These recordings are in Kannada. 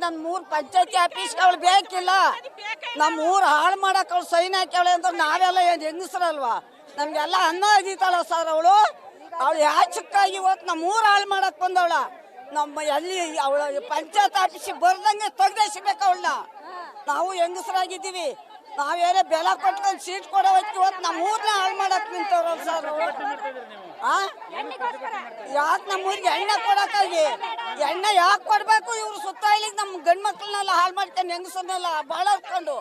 ನಮ್ 3 ಪಂಚಾಯತಿ ಆಫೀಸ್ಗಳು ಬೇಕಿಲ್ಲ. ನಮ್ ಊರ್ ಹಾಳು ಮಾಡಕ್ ಅವಳು ಸೈನ್ ಹಾಕ್ಯಾಳೆ ಅಂದ್ರೆ ನಾವೆಲ್ಲ ಏನ್ ಹೆಂಗಸ್ರಲ್ವಾ? ನಮ್ಗೆಲ್ಲ ಅನ್ನ ಅದಿತಾಳ ಸರ್ ಅವಳು. ಅವಳು ಯಾಚಕ್ಕಾಗಿ ಇವತ್ತು ನಮ್ಮ ಊರ್ ಹಾಳು ಮಾಡಕ್ ಬಂದವಳ. ನಮ್ಮ ಎಲ್ಲಿ ಅವಳ ಪಂಚಾಯತ್ ಆಫೀಸಿಗೆ ಬರ್ದಂಗೆ ತೆಗ್ದೇಸಿಬೇಕು ಅವಳನ್ನ. ನಾವು ಹೆಂಗಸರಾಗಿದ್ದೀವಿ, ನಾವೇನೇ ಬೆಲೆ ಕೊಟ್ಕೊಂಡು ಸೀಟ್ ಕೊಡೋ ಇವತ್ತು ನಮ್ಮ ಊರ್ನ ಹಾಳು ಮಾಡಕ್ ನಿಂತವ್ರಲ್ಲ ಸರ್ ಅವಳು. ಯಾಕೆ ನಮ್ಮ ಊರಿಗೆ ಎಣ್ಣೆ ಕೊಡಕ್ಕಾಗಿ ಎಣ್ಣೆ ಯಾಕೆ ಕೊಡ್ಬೇಕು? ಇವ್ರು ಸುತ್ತ ಇಲ್ಲಿಗೆ ನಮ್ಮ ಗಂಡು ಮಕ್ಳನ್ನೆಲ್ಲ ಹಾಳು ಮಾಡ್ಕೊಂಡು ಹೆಂಗಸನ್ನೆಲ್ಲ ಬಾಳ ಹಾಕೊಂಡು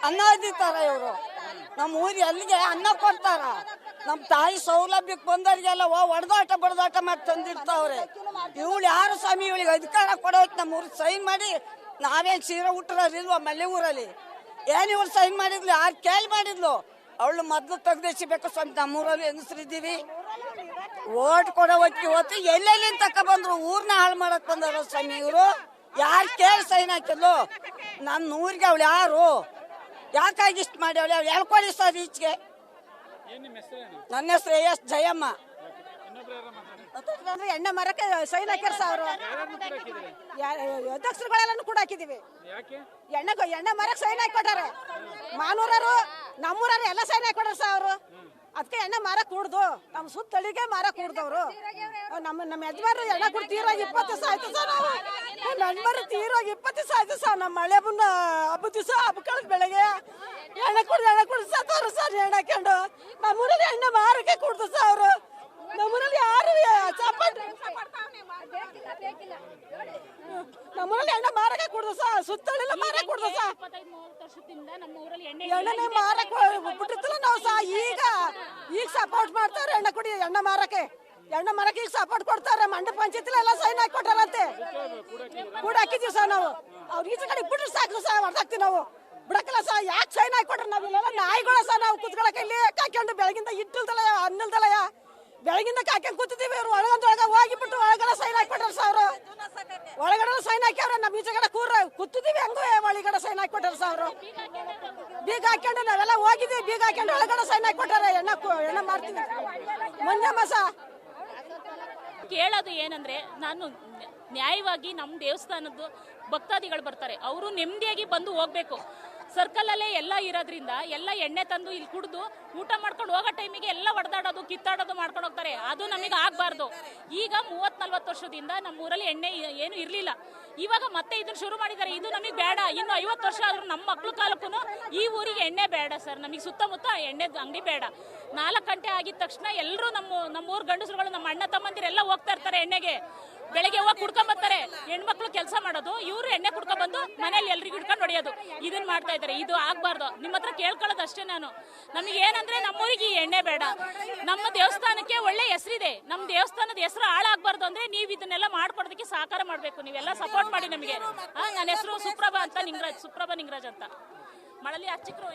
ಅನ್ನ ಅದಿತಾರ ಇವರು. ನಮ್ಮ ಊರಿಗೆ ಎಲ್ಲಿಗೆ ಅನ್ನ ಕೊಡ್ತಾರ? ನಮ್ಮ ತಾಯಿ ಸೌಲಭ್ಯಕ್ಕೆ ಬಂದವ್ರಿಗೆಲ್ಲ ಹೊಡೆದಾಟ ಬಡದಾಟ ಮಾಡಿ ತಂದಿರ್ತಾವ್ರೆ. ಇವಳು ಯಾರು ಸ್ವಾಮಿ? ಇವಳಿಗೆ ಅಧಿಕಾರ ಕೊಡೋಕೆ ನಮ್ಮ ಊರಿಗೆ ಸೈನ್ ಮಾಡಿ ನಾವೇನು ಸೀರೆ ಉಟ್ಟರಲ್ಲಿಲ್ವ ಮಲ್ಲೆ ಊರಲ್ಲಿ? ಏನು ಇವಳು ಸೈನ್ ಮಾಡಿದ್ಲು? ಯಾರು ಕೇಳಿ ಮಾಡಿದ್ಲು? ಅವಳು ಮೊದಲು ತೆಗ್ದೇಸಿಬೇಕು ಸ್ವಾಮಿ. ನಮ್ಮೂರಲ್ಲಿ ಹೆಂಗಸರಿದ್ದೀವಿ, ಓಟ್ ಕೊಡೋಕೆ ಇವತ್ತು ಎಲ್ಲೆಲ್ಲಿ ತಕ ಬಂದ್ರು ಊರ್ನ ಹಾಳು ಮಾಡಕ್ ಬಂದವರು ಸ್ವಾಮಿ ಇವರು. ಯಾರು ಕೇಳಿ ಸೈನ್ ಹಾಕಿದ್ಲು? ನನ್ನ ಊರಿಗೆ ಅವಳು ಯಾರು? ಯಾಕಾಗಿ ಇಷ್ಟು ಮಾಡಿ ಅವಳು ಹೇಳ್ಕೊಳ್ಳಿ ಸರ್ ಈಚೆಗೆ. ನನ್ನ ಹೆಸರು ಎಸ್ ಜಯಮ್ಮ. ಎಣ್ಣೆ ಮರಕ್ಕೆ ಸೈನ್ ಹಾಕ್ಯಾರ ಸಾವಿರ ಅಧ್ಯಕ್ಷರುಗಳೆಲ್ಲ ಕೂಡ ಹಾಕಿದೀವಿ. ಎಣ್ಣೆ ಮರಕ್ಕೆ ಸೈನ್ ಹಾಕಿ ಕೊಟ್ಟಾರೆ. ಮಾನೂರರು ನಮ್ಮೂರರು ಎಲ್ಲ ಸೈನ್ ಹಾಕಿ ಕೊಟ್ಟಾರ ಸಾವಿರ. ಅದಕ್ಕೆ ಎಣ್ಣೆ ಮಾರ ಕೂಡ್ದು ನಮ್ಮ ಸುತ್ತಳಿಗೆ ಮಾರ ಕೂಡ್ದವ್ರು. ನಮ್ಮ ಯಜಮಾನ್ರು ಎಣ್ಣೆ ಕುಡಿ ತೀರೋಗಿ 20 ದಿವಸ ಆಯ್ತು ಸರ್. ನಾವು ನನ್ಮರು ತೀರೋಗಿ 20 ದಿವಸ ಆಯ್ತು ಸರ್. ನಮ್ಮ ಮಳೆ ಬುನ್ನ ಹಬ್ಬದ ದಿವಸ ಹಬ್ಬ ಕಳೆದ ಬೆಳಗ್ಗೆ ಎಣ್ಣೆ ಕುಡ್ದು ಸತ್ತವ್ರು ಸರ್. ಎಣ್ಣೆ ಹಾಕೊಂಡು ನಮ್ಮೂರಲ್ಲಿ ಎಣ್ಣೆ ಮಾರಕ್ಕೆ ಕೂಡ್ದು ಸರ್ ಅವರು. ನಮ್ಮೂರಲ್ಲಿ ಯಾರು ನಮ್ಮೂರಲ್ಲಿ ಎಣ್ಣೆ ಮಾರಕ್ಕೆ ಕೂಡ್ದು ಸರ್. ಸುತ್ತಳಿಲ್ಲ ಮಾರಕ್ಕೆ ಕೂಡ್ದು ಸರ್. ಎಣ್ಣೆ ಮಾರಕ್ಕೆ ಬಿಟ್ಟಿರ್ತಲ್ಲ ನಾವು ಸಹ. ಈಗ ಸಪೋರ್ಟ್ ಮಾಡ್ತಾರೆ ಎಣ್ಣೆ ಮಾರಕ್ಕೆ ಈಗ ಸಪೋರ್ಟ್ ಕೊಡ್ತಾರೆ. ಮಂಡ್ಯ ಪಂಚಾಯತಿ ಎಲ್ಲ ಸೈನ್ ಹಾಕಿ ಕೊಟ್ಟಾರಂತೆ. ಕೂಡ ಹಾಕಿದೀವಿ ಸರ್ ನಾವು. ಅವ್ರು ಈಚೆ ಕಡೆ ಬಿಟ್ರೆ ಸಾಕು ಸಹ ಹೊಡೆದಾಕ್ತಿವಿ ನಾವು. ಬಿಡಕ್ಕಿಲ್ಲ ಸಹ. ಯಾಕೆ ಸೈನ್ ಹಾಕಿ ಕೊಟ್ರೆ ನಾವೆಲ್ಲ ನಾಯಿಗಳ ಸಹ ನಾವು ಕುತ್ಕೊಳಕ್ಕೆ ಇಲ್ಲಿ ಕಾಕೊಂಡು ಬೆಳಗಿಂದ ಇಟ್ಟಿಲ್ದಲಯ ಅನ್ನಲ್ದಲಯ ಬೆಳಗಿಂದ ಕಾಕೊಂಡು ಕೂತಿದ್ದೀವಿ. ಇವ್ರು ಒಳಗೊಂದೊಳಗ ಹೋಗಿಬಿಟ್ಟು ಒಳಗಡೆ ಸೈನ್ ಹಾಕಿ ಕೊಟ್ಟಾರ ಸರ್. ಅವರು ಒಳಗಡೆ ಸೈನ್ ಹಾಕ್ಯಾರ. ನಮ್ಮ ಈಚೆಗಡೆ ಕೂತಿದ್ದೀವಿ ಹಂಗೂ ಒಳಗಡೆ ಸೈನ್ ಹಾಕಿ ಕೊಟ್ಟಾರ ಸರ್. ಅವರು ಬೀಗ ಹಾಕೊಂಡು ನಾವೆಲ್ಲ ಹೋಗಿದ್ದೀವಿ. ಬೀಗ ಹಾಕೊಂಡು ಒಳಗಡೆ ಸೈನ್ ಹಾಕಿ ಕೊಟ್ಟಾರೆ. ಎಣ್ಣೆ ಮಾಡ್ತೀವಿ ಮಂಜಮ್ಮ ಸಹ. ಕೇಳೋದು ಏನಂದ್ರೆ, ನಾನು ನ್ಯಾಯವಾಗಿ ನಮ್ಮ ದೇವಸ್ಥಾನದ್ದು ಭಕ್ತಾದಿಗಳು ಬರ್ತಾರೆ, ಅವರು ನೆಮ್ಮದಿಯಾಗಿ ಬಂದು ಹೋಗ್ಬೇಕು. ಸರ್ಕಲಲ್ಲೇ ಎಲ್ಲ ಇರೋದ್ರಿಂದ ಎಲ್ಲ ಎಣ್ಣೆ ತಂದು ಇಲ್ಲಿ ಕುಡಿದು ಊಟ ಮಾಡ್ಕೊಂಡು ಹೋಗೋ ಟೈಮಿಗೆ ಎಲ್ಲ ಹೊಡೆದಾಡೋದು ಕಿತ್ತಾಡೋದು ಮಾಡ್ಕೊಂಡು ಹೋಗ್ತಾರೆ. ಅದು ನಮಗೆ ಆಗಬಾರ್ದು. ಈಗ 30-40 ವರ್ಷದಿಂದ ನಮ್ಮ ಊರಲ್ಲಿ ಎಣ್ಣೆ ಏನು ಇರಲಿಲ್ಲ. ಇವಾಗ ಮತ್ತೆ ಇದನ್ನ ಶುರು ಮಾಡಿದ್ದಾರೆ. ಇದು ನಮಗೆ ಬೇಡ. ಇನ್ನು 50 ವರ್ಷ ಆದ್ರೂ ನಮ್ಮ ಮಕ್ಳು ಕಾಲಕ್ಕೂ ಈ ಊರಿಗೆ ಎಣ್ಣೆ ಬೇಡ ಸರ್. ನಮಗೆ ಸುತ್ತಮುತ್ತ ಎಣ್ಣೆ ಅಂಗಡಿ ಬೇಡ. 4 ಗಂಟೆ ಆಗಿದ ತಕ್ಷಣ ಎಲ್ಲರೂ ನಮ್ಮೂರು ಗಂಡಸರುಗಳು, ನಮ್ಮ ಅಣ್ಣ ತಮ್ಮಂದಿರೆಲ್ಲ ಹೋಗ್ತಾ ಇರ್ತಾರೆ ಎಣ್ಣೆಗೆ. ಬೆಳಗ್ಗೆ ಹೋಗಿ ಕುಡ್ಕೊಂಬರ್ತಾರೆ. ಹೆಣ್ಮಕ್ಳು ಕೆಲಸ ಮಾಡೋದು, ಇವರು ಎಣ್ಣೆ ಕುಡ್ಕೊಂಡ್ಬಂದು ಮನೇಲಿ ಎಲ್ರಿಗೂ ಹಿಡ್ಕೊಂಡು ಹೊಡೆಯೋದು. ಇದನ್ನ ಮಾಡ್ತಾ ಇದ್ದಾರೆ. ಇದು ಆಗ್ಬಾರ್ದು. ನಿಮ್ಮ ಹತ್ರ ಕೇಳ್ಕೊಳ್ಳೋದು ಅಷ್ಟೇ ನಾನು. ನಮಗೆ ಏನಂದ್ರೆ ನಮ್ಮೂರಿಗೆ ಈ ಎಣ್ಣೆ ಬೇಡ. ನಮ್ಮ ದೇವಸ್ಥಾನಕ್ಕೆ ಒಳ್ಳೆ ಹೆಸರಿದೆ. ನಮ್ಮ ದೇವಸ್ಥಾನದ ಹೆಸರು ಹಾಳಾಗಬಾರ್ದು ಅಂದ್ರೆ ನೀವು ಇದನ್ನೆಲ್ಲ ಮಾಡ್ಕೊಡೋದಕ್ಕೆ ಸಹಕಾರ ಮಾಡಬೇಕು. ನೀವೆಲ್ಲ ಸಪೋರ್ಟ್ ಮಾಡಿ ನಮಗೆ. ನನ್ನ ಹೆಸರು ಸುಪ್ರಭಾ ನಿಂಗರಾಜ್ ಅಂತ. ಮಳಲಿ ಅರ್ಚಕರು.